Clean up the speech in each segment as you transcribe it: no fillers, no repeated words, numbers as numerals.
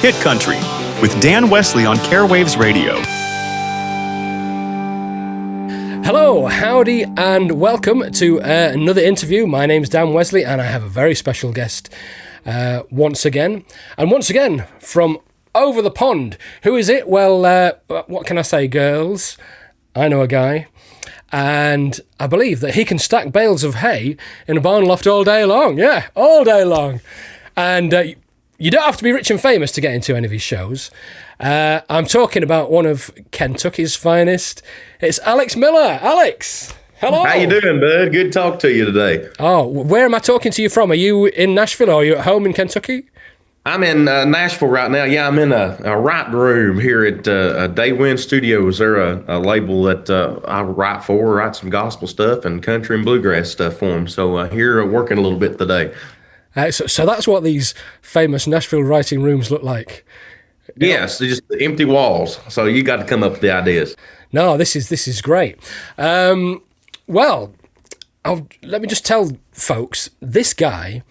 Hit Country with Dan Wesley on Carewaves Radio. Hello, howdy, and welcome to another interview. My name's Dan Wesley, and I have a very special guest once again. And once again, from over the pond. Who is it? Well, what can I say, girls? I know a guy. And I believe that he can stack bales of hay in a barn loft all day long. Yeah, all day long. And you don't have to be rich and famous to get into any of his shows. I'm talking about one of Kentucky's finest. It's Alex Miller. Alex, hello. How you doing, bud? Good to talk to you today. Oh, where am I talking to you from? Are you in Nashville or are you at home in Kentucky? I'm in Nashville right now. Yeah, I'm in a writing room here at Day Win Studios. They're a label that I write some gospel stuff and country and bluegrass stuff for them. So here working a little bit today. So that's what these famous Nashville writing rooms look like. Yes, they're just empty walls. So you got to come up with the ideas. No, this is great. Well, let me just tell folks, this guy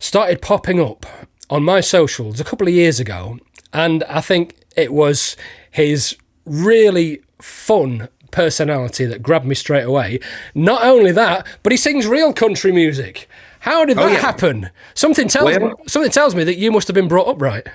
started popping up on my socials a couple of years ago, and I think it was his really fun personality that grabbed me straight away. Not only that, but he sings real country music. How did that happen? Something tells me that you must have been brought up right.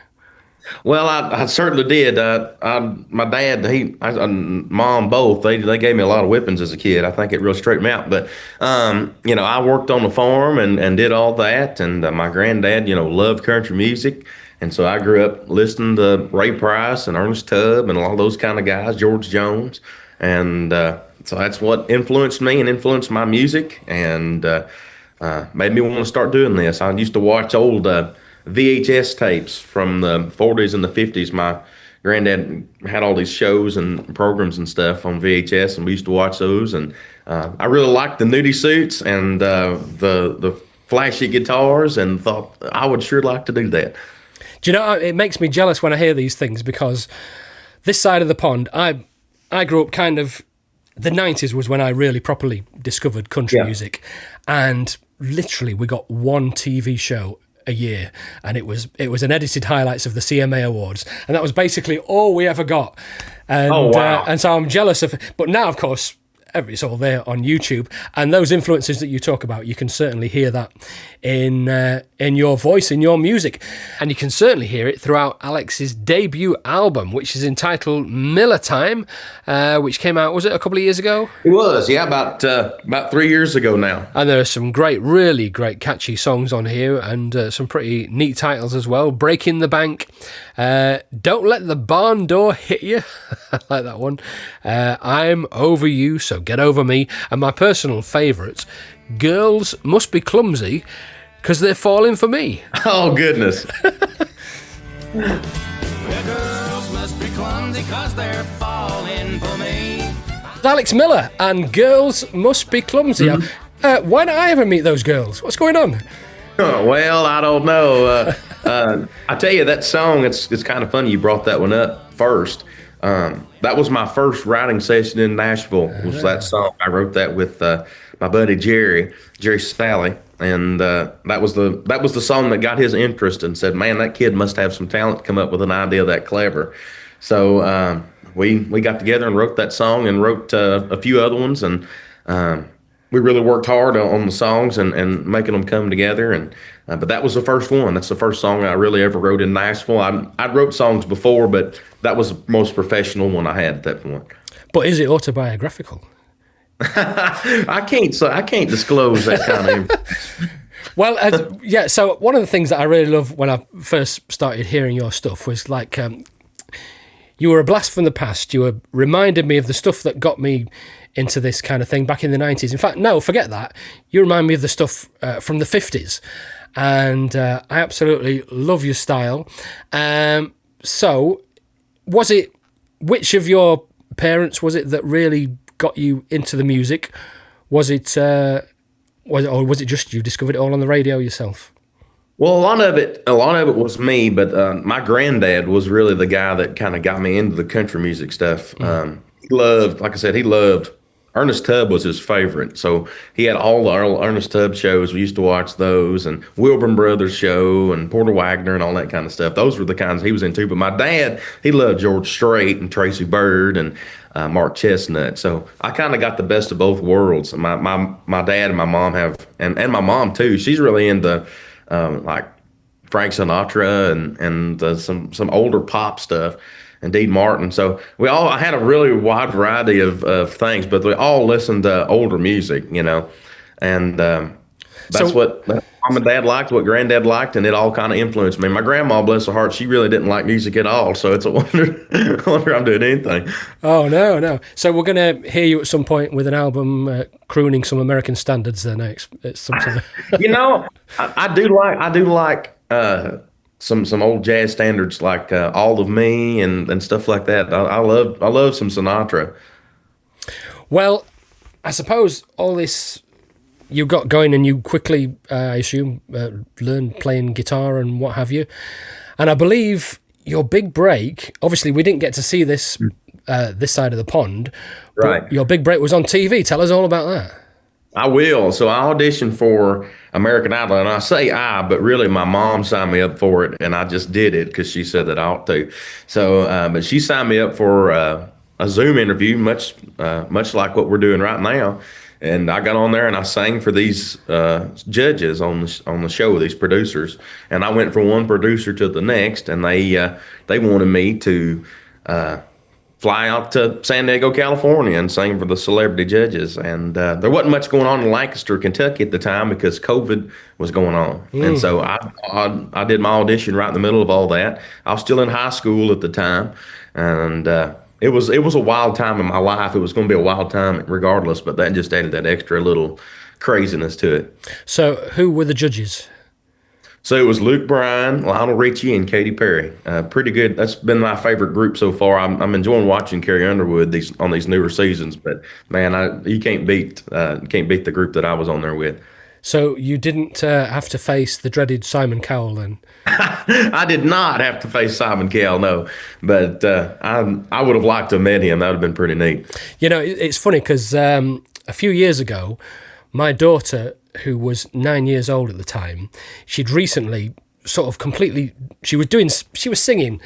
Well, I certainly did. My dad, and mom both, they gave me a lot of whippings as a kid. I think it really straightened me out. But, I worked on the farm and did all that. And my granddad, loved country music. And so I grew up listening to Ray Price and Ernest Tubb and all those kind of guys, George Jones. And so that's what influenced me and influenced my music and made me want to start doing this. I used to watch old VHS tapes from the 40s and the 50s. My granddad had all these shows and programs and stuff on VHS, and we used to watch those. And I really liked the nudie suits and the flashy guitars, and thought I would sure like to do that. Do you know, it makes me jealous when I hear these things, because this side of the pond, I grew up kind of, the 90s was when I really properly discovered country music, and literally we got one TV show a year, and it was an edited highlights of the CMA Awards, and that was basically all we ever got. And, and so I'm jealous of, but now of course it's all there on YouTube, and those influences that you talk about, you can certainly hear that in your voice, in your music, and you can certainly hear it throughout Alex's debut album, which is entitled Miller Time, which came out, was it a couple of years ago? It was, yeah, about 3 years ago now. And there are some really great catchy songs on here, and some pretty neat titles as well. Breaking the Bank, Don't Let the Barn Door Hit You, I like that one. I'm Over You, So Get Over Me, and my personal favourite, Girls Must Be Clumsy Because They're Falling For Me. Oh, goodness. Girls must be clumsy 'cause they're falling for me. Alex Miller and Girls Must Be Clumsy. Mm-hmm. Why don't I ever meet those girls? What's going on? Oh, well, I don't know. I tell you, that song, it's kind of funny you brought that one up first. That was my first writing session in Nashville, was that song. I wrote that with my buddy Jerry Sally, and that was the song that got his interest and said, man, that kid must have some talent to come up with an idea that clever. So we got together and wrote that song, and wrote a few other ones, and we really worked hard on the songs and making them come together. And but that was the first one. That's the first song I really ever wrote in Nashville. I'd wrote songs before, but that was the most professional one I had at that point. But is it autobiographical? I can't disclose that kind of information. Well, yeah. So one of the things that I really love when I first started hearing your stuff was like you were a blast from the past. You were reminded me of the stuff that got me into this kind of thing back in the 90s. In fact, no, forget that. You remind me of the stuff from the 50s. And I absolutely love your style. So which of your parents was it that really got you into the music? Was it just you discovered it all on the radio yourself? Well, a lot of it was me, but my granddad was really the guy that kind of got me into the country music stuff. He loved Ernest Tubb was his favorite. So he had all the Ernest Tubb shows. We used to watch those, and Wilburn Brothers show and Porter Wagner and all that kind of stuff. Those were the kinds he was into. But my dad, he loved George Strait and Tracy Byrd and Mark Chestnut. So I kind of got the best of both worlds. My dad and my mom have, and my mom too. She's really into like Frank Sinatra and some older pop stuff. And Dean Martin. So I had a really wide variety of things, but we all listened to older music, and that's what mom and dad liked, what granddad liked, and it all kind of influenced me. My grandma, bless her heart, she really didn't like music at all, so it's a wonder I'm doing anything. Oh, no. So we're going to hear you at some point with an album crooning some American standards then. It's something. I do like some old jazz standards like All of Me and stuff like that. I love some Sinatra. Well, I suppose all this you got going and you quickly, I assume, learned playing guitar and what have you. And I believe your big break, obviously we didn't get to see this this side of the pond, right? Your big break was on TV. Tell us all about that. I will. So I auditioned for American Idol, and I say but really my mom signed me up for it, and I just did it because she said that I ought to. So, but she signed me up for a Zoom interview, much like what we're doing right now. And I got on there and I sang for these judges on the show, these producers. And I went from one producer to the next, and they wanted me to fly out to San Diego, California, and sing for the celebrity judges. And there wasn't much going on in Lancaster, Kentucky at the time because COVID was going on. And so I did my audition right in the middle of all that. I was still in high school at the time, and it was a wild time in my life. It was going to be a wild time regardless, but that just added that extra little craziness to it. So who were the judges? So it was Luke Bryan, Lionel Richie, and Katy Perry. Pretty good. That's been my favorite group so far. I'm enjoying watching Carrie Underwood on these newer seasons. But man, you can't beat the group that I was on there with. So you didn't have to face the dreaded Simon Cowell then? I did not have to face Simon Cowell, no. But I would have liked to have met him. That would have been pretty neat. It's funny because a few years ago, my daughter, who was 9 years old at the time, she'd recently sort of completely, she was singing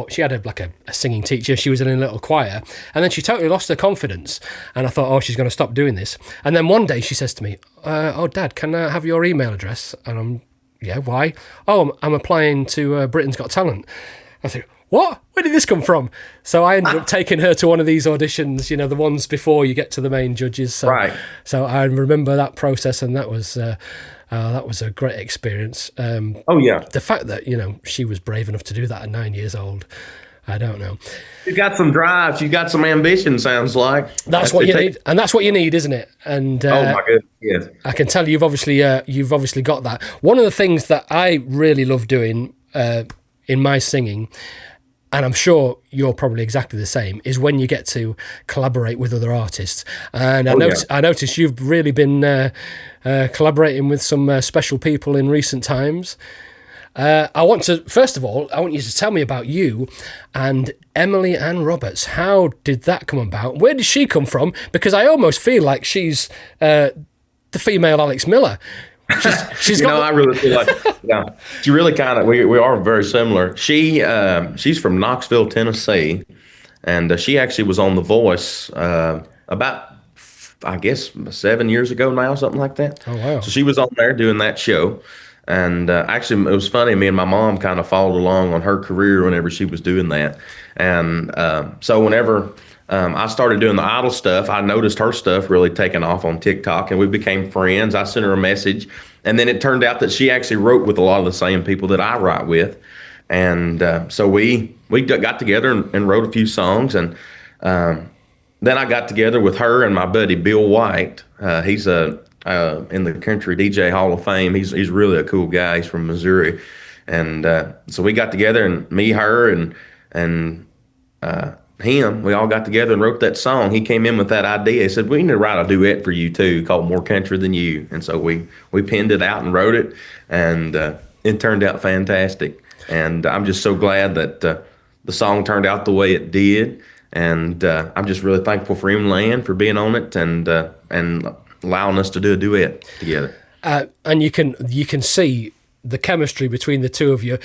she had a singing teacher, she was in a little choir, and then she totally lost her confidence, and I thought, she's going to stop doing this. And then one day she says to me, Dad, can I have your email address? And I'm, yeah, why? I'm applying to Britain's Got Talent. I think, what? Where did this come from? So I ended up taking her to one of these auditions, the ones before you get to the main judges. So, right. So I remember that process, and that was a great experience. Oh, yeah. The fact that, she was brave enough to do that at 9 years old, I don't know. You got some drive. You got some ambition, sounds like. That's what you need. And that's what you need, isn't it? And oh, my goodness, yes. I can tell you've obviously got that. One of the things that I really love doing in my singing, and I'm sure you're probably exactly the same, is when you get to collaborate with other artists. And I noticed you've really been collaborating with some special people in recent times. First of all, I want you to tell me about you and Emily Ann Roberts. How did that come about? Where did she come from? Because I almost feel like she's the female Alex Miller. She's got. I really feel like, she really kind of. We are very similar. She's from Knoxville, Tennessee, and she actually was on The Voice about, I guess, 7 years ago now, something like that. Oh wow! So she was on there doing that show, and actually it was funny. Me and my mom kind of followed along on her career whenever she was doing that, and so whenever. I started doing the Idol stuff. I noticed her stuff really taking off on TikTok, and we became friends. I sent her a message, and then it turned out that she actually wrote with a lot of the same people that I write with. And so we got together and wrote a few songs. And then I got together with her and my buddy Bill White. He's in the Country DJ Hall of Fame. He's really a cool guy. He's from Missouri. And so we got together, and me, her, and him, we all got together and wrote that song. He came in with that idea. He said, we need to write a duet for you too called More Country Than You. And so we penned it out and wrote it, and it turned out fantastic. And I'm just so glad that the song turned out the way it did. And I'm just really thankful for him, Lan, for being on it and allowing us to do a duet together. And you can see the chemistry between the two of you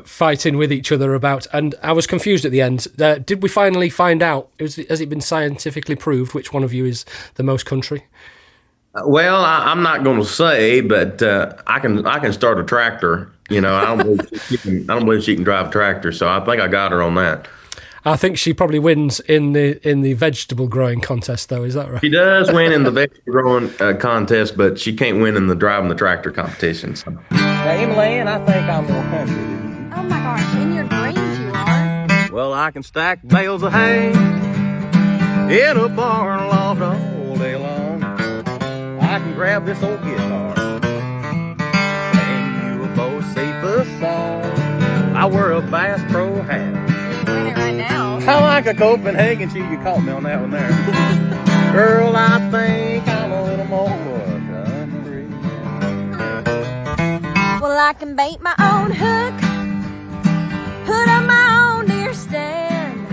fighting with each other about. And I was confused at the end. Did we finally find out? Has it been scientifically proved which one of you is the most country? Well, I'm not going to say, but I can start a tractor. I don't believe she can drive a tractor. So I think I got her on that. I think she probably wins in the vegetable growing contest, though. Is that right? She does win in the vegetable growing contest, but she can't win in the driving the tractor competition. So. Hey, Lan, I think I'm more country. Oh my gosh, in your dreams you are. Well, I can stack bales of hay in a barn loft all day long. I can grab this old guitar, sing you a Bo Cephas song. I wear a Bass Pro hat. Doing it right now. I like a Copenhagen cheese. You caught me on that one there. Girl, I think I'm a little more country. Well, I can bait my own hook, put up my own deer stand.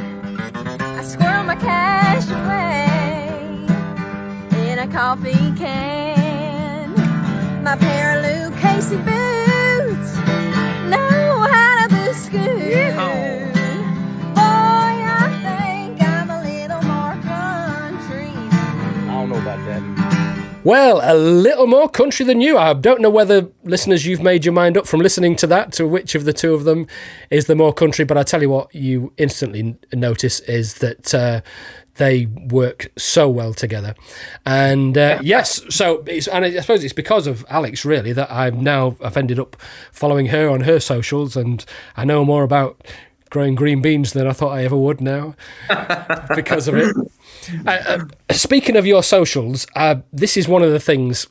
I squirrel my cash away in a coffee can. My pair of Lou Casey boots know how to boo scoot. About that. Well, a little more country than you. I don't know whether, listeners, you've made your mind up from listening to that to which of the two of them is the more country, but I tell you what you instantly notice is that they work so well together. And yes, so and I suppose it's because of Alex, really, that I've ended up following her on her socials, and I know more about growing green beans than I thought I ever would now because of it. Speaking of your socials, this is one of the things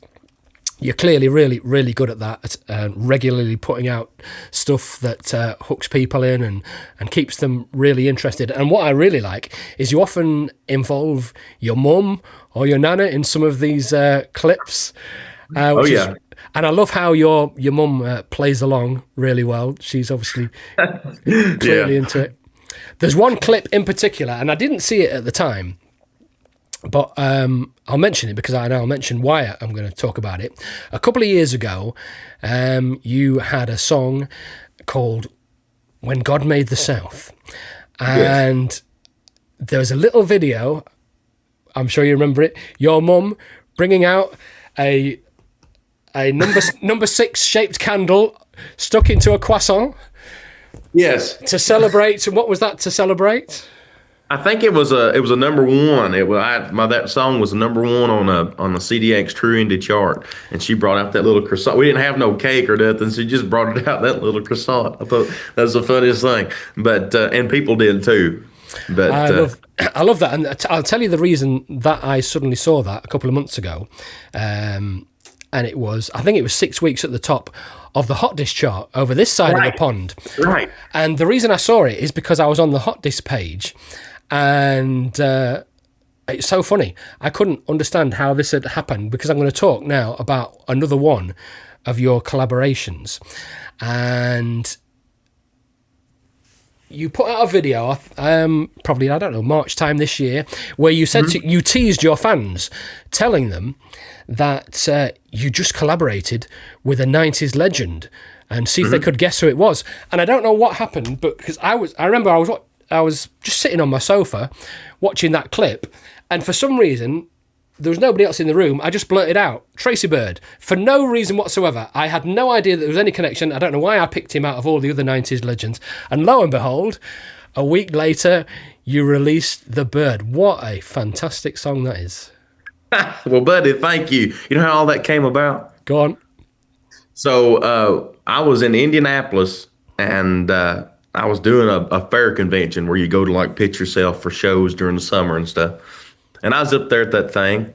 you're clearly really, really good at that, regularly putting out stuff that hooks people in and keeps them really interested. And what I really like is you often involve your mum or your nana in some of these clips. And I love how your mum plays along really well. She's obviously clearly into it. There's one clip in particular, and I didn't see it at the time, but I'll mention it because I know I'll mention why I'm going to talk about it. A couple of years ago, you had a song called When God Made the South. And there was a little video, I'm sure you remember it, your mum bringing out a number 6 shaped candle stuck into a croissant. Yes. To celebrate. And what was that to celebrate? I think it was a number one. That song was a number one on the CDX True Indie chart, and she brought out that little croissant. We didn't have no cake or nothing. She just brought it out, that little croissant. I thought that was the funniest thing. But and people did too. But I love that, and I'll tell you the reason that I suddenly saw that a couple of months ago. And I think it was 6 weeks at the top of the Hot Disk chart over this side of the pond. Right. And the reason I saw it is because I was on the Hot Disk page, and it's so funny. I couldn't understand how this had happened, because I'm going to talk now about another one of your collaborations. And you put out a video, probably, I don't know, March time this year, where you said you teased your fans, telling them that you just collaborated with a 90s legend and see if they could guess who it was. And I don't know what happened, but because I remember I was just sitting on my sofa watching that clip, and for some reason there was nobody else in the room. I just blurted out Tracy Bird for no reason whatsoever. I had no idea that there was any connection. I don't know why I picked him out of all the other 90s legends. And lo and behold, a week later, you released The Bird. What a fantastic song that is. Well, buddy, thank you. You know how all that came about? Go on. So I was in Indianapolis, and I was doing a fair convention where you go to like pitch yourself for shows during the summer and stuff. And I was up there at that thing,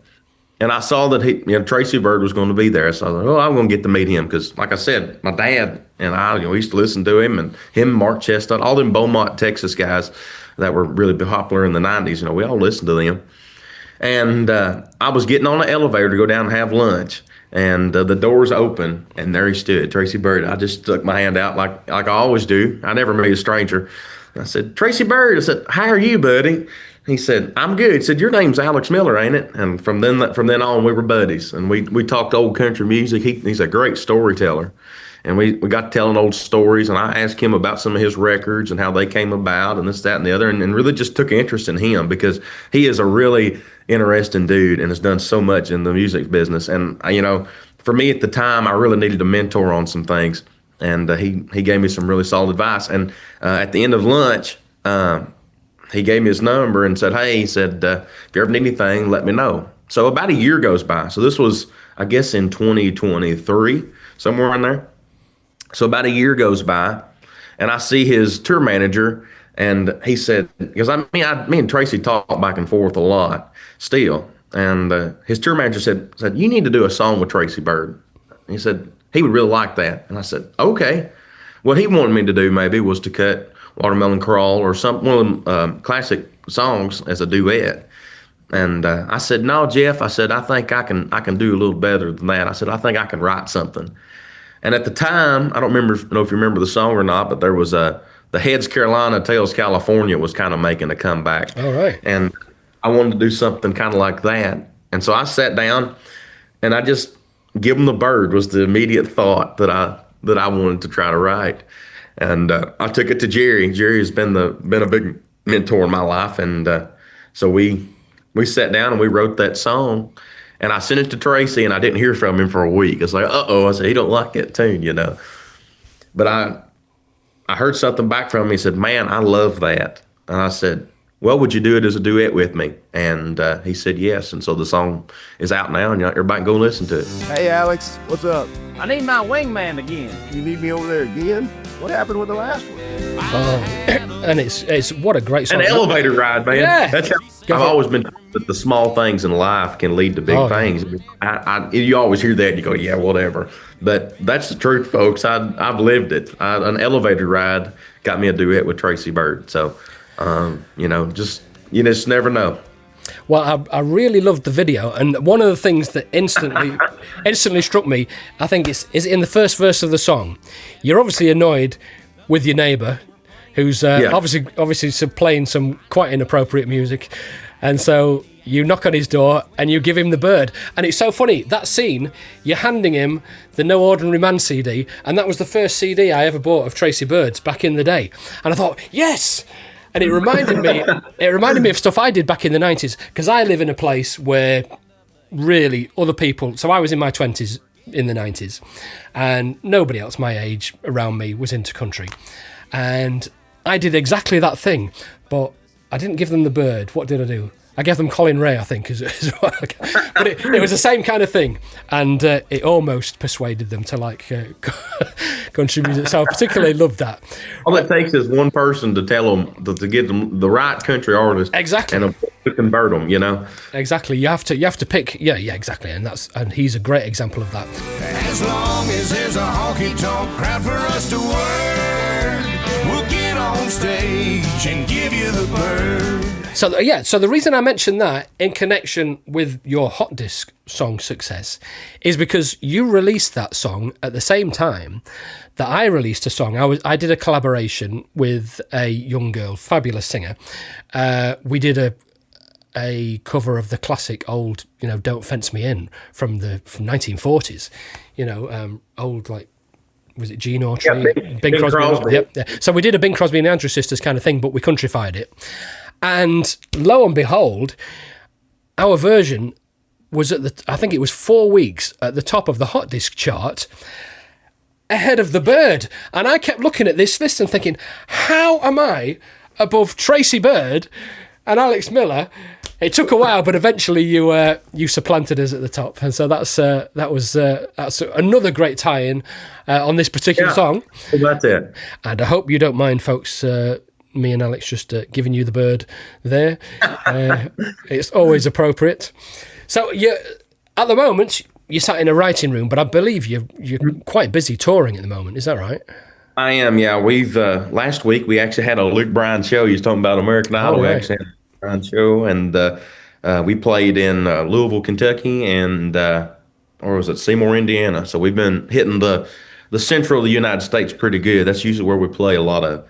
and I saw that Tracy Bird was going to be there. So I was like, I'm going to get to meet him because, like I said, my dad and I used to listen to him, and Mark Chestnut, all them Beaumont, Texas guys that were really popular in the 90s. We all listened to them. And I was getting on the elevator to go down and have lunch, and the doors open, and there he stood, Tracy Bird. I just stuck my hand out like I always do. I never meet a stranger. I said, Tracy Byrd. I said, how are you, buddy? He said, I'm good. He said, your name's Alex Miller, ain't it? And from then on, we were buddies. And we talked old country music. He's a great storyteller. And we got telling old stories. And I asked him about some of his records and how they came about and this, that, and the other. And really just took interest in him because he is a really interesting dude and has done so much in the music business. And, for me at the time, I really needed a mentor on some things. And he gave me some really solid advice. And at the end of lunch, he gave me his number and said, hey, he said, if you ever need anything, let me know. So about a year goes by. So this was, I guess, in 2023, somewhere in there. So about a year goes by, and I see his tour manager, and he said, because me and Tracy talk back and forth a lot still. And his tour manager said, you need to do a song with Tracy Byrd. He said, he would really like that. And I said, okay. What he wanted me to do maybe was to cut Watermelon Crawl or one of them classic songs as a duet. And I said, no, Jeff, I said, I think I can do a little better than that. I said, I think I can write something. And at the time, I don't know if you remember the song or not, but there was the Heads Carolina, Tails California was kind of making a comeback. All right. And I wanted to do something kind of like that. And so I sat down and I just give him the bird was the immediate thought that I wanted to try to write. And I took it to Jerry. Jerry has been a big mentor in my life. And so we sat down and we wrote that song. And I sent it to Tracy, and I didn't hear from him for a week. It's like, uh-oh. I said, he don't like that tune, But I heard something back from him. He said, man, I love that. And I said, well, would you do it as a duet with me? And he said yes. And so the song is out now, and everybody can go listen to it. Hey, Alex, what's up? I need my wingman again. You need me over there again? What happened with the last one? And it's what a great song. An elevator ride, man. Yeah. That's how I've always been told that the small things in life can lead to big things. You always hear that and you go, yeah, whatever. But that's the truth, folks. I've lived it. An elevator ride got me a duet with Tracy Byrd. So, you just never know. Well, I really loved the video, and one of the things that instantly struck me, I think is in the first verse of the song. You're obviously annoyed with your neighbour, who's obviously playing some quite inappropriate music, and so you knock on his door and you give him the bird. And it's so funny, that scene, you're handing him the No Ordinary Man CD, and that was the first CD I ever bought of Tracy Byrd's back in the day. And I thought, yes! And it reminded me of stuff I did back in the 90s, because I live in a place where really other people, so I was in my 20s in the 90s, and nobody else my age around me was into country. And I did exactly that thing, but I didn't give them the bird. What did I do? I gave them Colin Ray, I think, as well. But it was the same kind of thing, and it almost persuaded them to like country music. So I particularly loved that. All it takes is one person to tell them to get them the right country artist, exactly, and to convert them. Exactly. You have to pick. Yeah, exactly. And he's a great example of that. As long as there's a honky-tonk crowd for us to work, we'll get on stage and give you the bird. So the reason I mentioned that in connection with your Hot Disc song success is because you released that song at the same time that I released a song. I did a collaboration with a young girl, fabulous singer. We did a cover of the classic old, Don't Fence Me In from 1940s. Old like. Was it Gene Autry? Yeah, Bing Crosby. Yep. Yeah. So we did a Bing Crosby and the Andrews Sisters kind of thing, but we countryfied it. And lo and behold, our version was I think it was 4 weeks at the top of the Hot Disc chart, ahead of the bird. And I kept looking at this list and thinking, how am I above Tracy Byrd and Alex Miller? It took a while, but eventually you supplanted us at the top, and so that's another great tie-in on this particular song. Well, that's it. And I hope you don't mind, folks. Me and Alex just giving you the bird there. It's always appropriate. So at the moment you sat in a writing room, but I believe you're quite busy touring at the moment. Is that right? I am. Yeah, we've last week we actually had a Luke Bryan show. You was talking about American Idol. Right. We actually had show, and we played in Louisville, Kentucky, and or was it Seymour, Indiana? So we've been hitting the central of the United States pretty good. That's usually where we play a lot of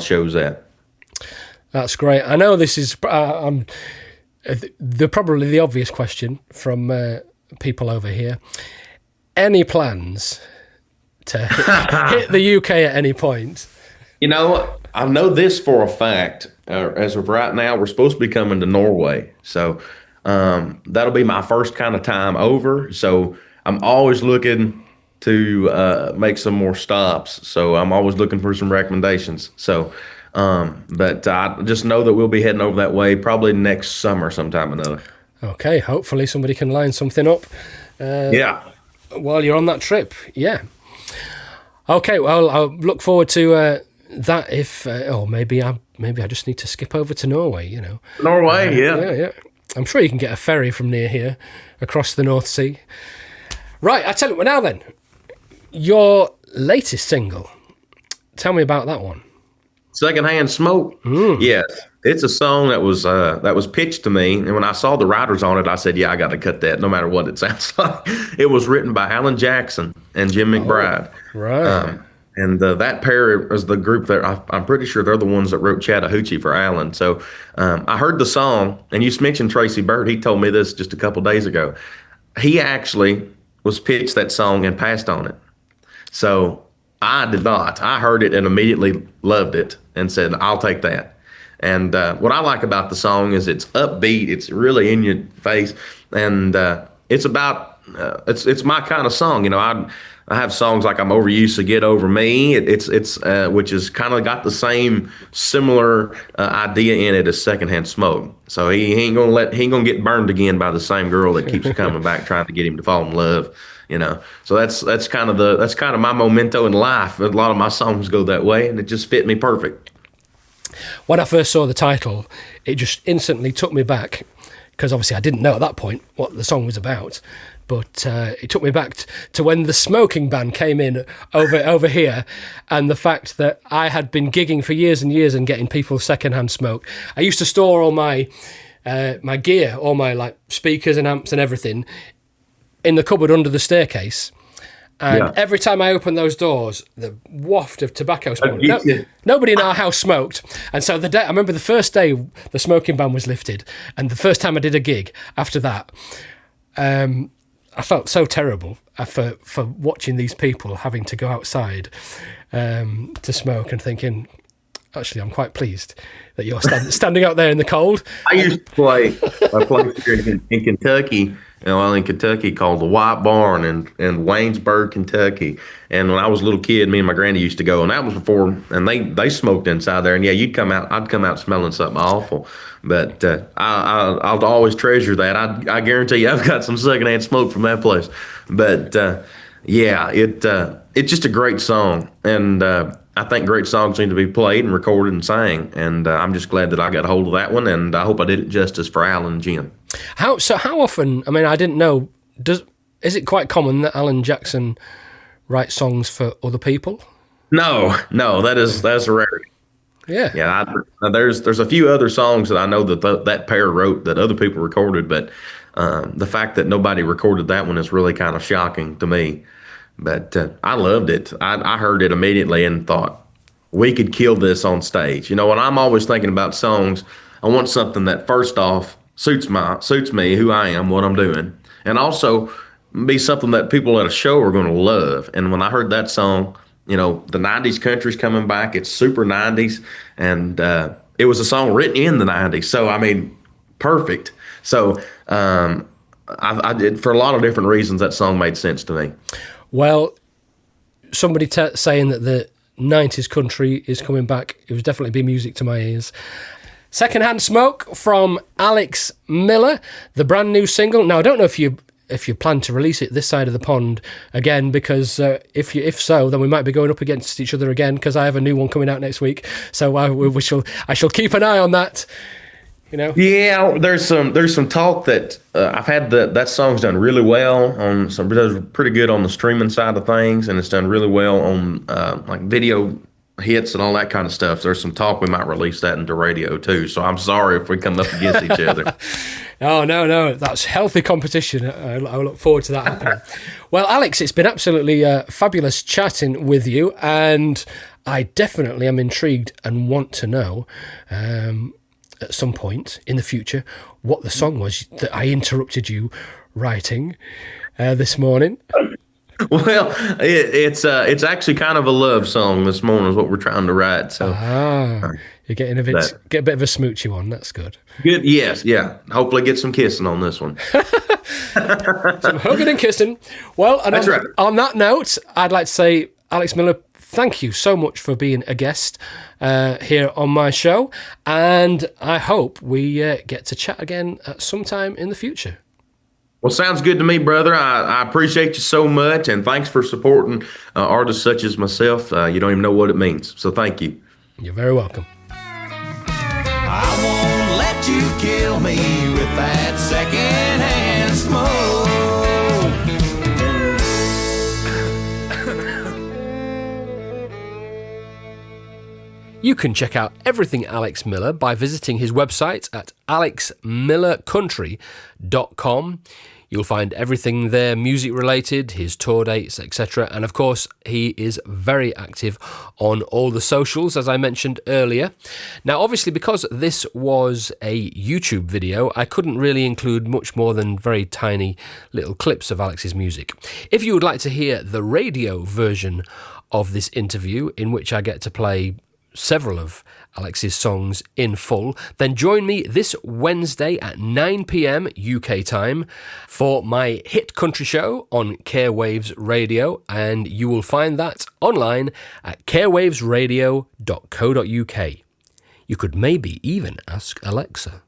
shows at. That's great. I know this is probably the obvious question from people over here. Any plans to hit the UK at any point? You know, I know this for a fact. As of right now, we're supposed to be coming to Norway. So that'll be my first kind of time over. So I'm always looking to make some more stops. So I'm always looking for some recommendations. So, but I just know that we'll be heading over that way probably next summer sometime or another. Okay, hopefully somebody can line something up. While you're on that trip, yeah. Okay, well, I'll look forward to that. If maybe I just need to skip over to Norway. You know, Norway, yeah. I'm sure you can get a ferry from near here across the North Sea. Right, I tell you what. Now then, your latest single. Tell me about that one. Secondhand Smoke. Yes, it's a song that was pitched to me, and when I saw the writers on it, I said, "Yeah, I got to cut that, no matter what it sounds like." It was written by Alan Jackson and Jim McBride. Right. And that pair is the group that I'm pretty sure they're the ones that wrote Chattahoochee for Alan. So I heard the song, and you mentioned Tracy Byrd. He told me this just a couple days ago. He actually was pitched that song and passed on it. So I did not. I heard it and immediately loved it and said, I'll take that. And what I like about the song is it's upbeat. It's really in your face. And it's about, it's my kind of song. You know, I have songs like I'm Over You, So Get Over Me. It's which is kind of got the same similar idea in it as Secondhand Smoke. So he ain't gonna get burned again by the same girl that keeps coming back trying to get him to fall in love. You know, so that's kind of my memento in life. A lot of my songs go that way, and it just fit me perfect. When I first saw the title, it just instantly took me back, because obviously I didn't know at that point what the song was about. But it took me back to when the smoking ban came in over here, and the fact that I had been gigging for years and years and getting people secondhand smoke. I used to store all my my gear, all my like speakers and amps and everything, in the cupboard under the staircase. And every time I opened those doors, the waft of tobacco smoke. Nobody in our house smoked. And so I remember the first day the smoking ban was lifted, and the first time I did a gig after that, I felt so terrible for watching these people having to go outside to smoke, and thinking, actually, I'm quite pleased that you're standing out there in the cold. I used to play a place here in Kentucky, in Kentucky called the White Barn in Waynesburg, Kentucky. And when I was a little kid, me and my granny used to go, and that was before, and they smoked inside there. And yeah, I'd come out smelling something awful. But I'll always treasure that. I guarantee you I've got some secondhand smoke from that place. But it's just a great song. And I think great songs need to be played and recorded and sang. And I'm just glad that I got a hold of that one. And I hope I did it justice for Alan and Jim. How often, I mean, I didn't know, is it quite common that Alan Jackson writes songs for other people? No, that's a rarity. Yeah. There's a few other songs that I know that pair wrote that other people recorded, but the fact that nobody recorded that one is really kind of shocking to me. But I loved it. I heard it immediately and thought, we could kill this on stage. You know, when I'm always thinking about songs, I want something that first off suits me, who I am, what I'm doing, and also be something that people at a show are going to love. And when I heard that song, you know, the 90s country's coming back. It's super 90s, and it was a song written in the 90s. So, I mean, perfect. So I did, for a lot of different reasons, that song made sense to me. Well, somebody saying that the 90s country is coming back, it would definitely be music to my ears. Secondhand Smoke from Alex Miller, the brand new single. Now, I don't know if you plan to release it this side of the pond again, because if so, then we might be going up against each other again, because I have a new one coming out next week. So I shall keep an eye on that. You know. Yeah, there's some talk that I've had that song's done really well on some, does pretty good on the streaming side of things, and it's done really well on like video hits and all that kind of stuff. There's some talk we might release that into radio too. So I'm sorry if we come up against each other. Oh, no, that's healthy competition. I look forward to that happening. Well, Alex, it's been absolutely fabulous chatting with you, and I definitely am intrigued and want to know at some point in the future what the song was that I interrupted you writing this morning. Well, it's actually kind of a love song this morning is what we're trying to write. So you're getting get a bit of a smoochy one. That's good. Good. Yes. Yeah. Hopefully get some kissing on this one. Some hugging and kissing. Well, and That's right. On that note, I'd like to say, Alex Miller, thank you so much for being a guest here on my show. And I hope we get to chat again at some time in the future. Well, sounds good to me, brother. I appreciate you so much, and thanks for supporting artists such as myself. You don't even know what it means, so thank you. You're very welcome. I won't let you kill me with that secondhand smoke. You can check out everything Alex Miller by visiting his website at alexmillercountry.com. You'll find everything there music related, his tour dates, etc. And of course, he is very active on all the socials, as I mentioned earlier. Now, obviously, because this was a YouTube video, I couldn't really include much more than very tiny little clips of Alex's music. If you would like to hear the radio version of this interview, in which I get to play several of Alex's songs in full, then join me this Wednesday at 9 p.m. UK time for my hit country show on Carewaves Radio, and you will find that online at carewavesradio.co.uk. You could maybe even ask Alexa.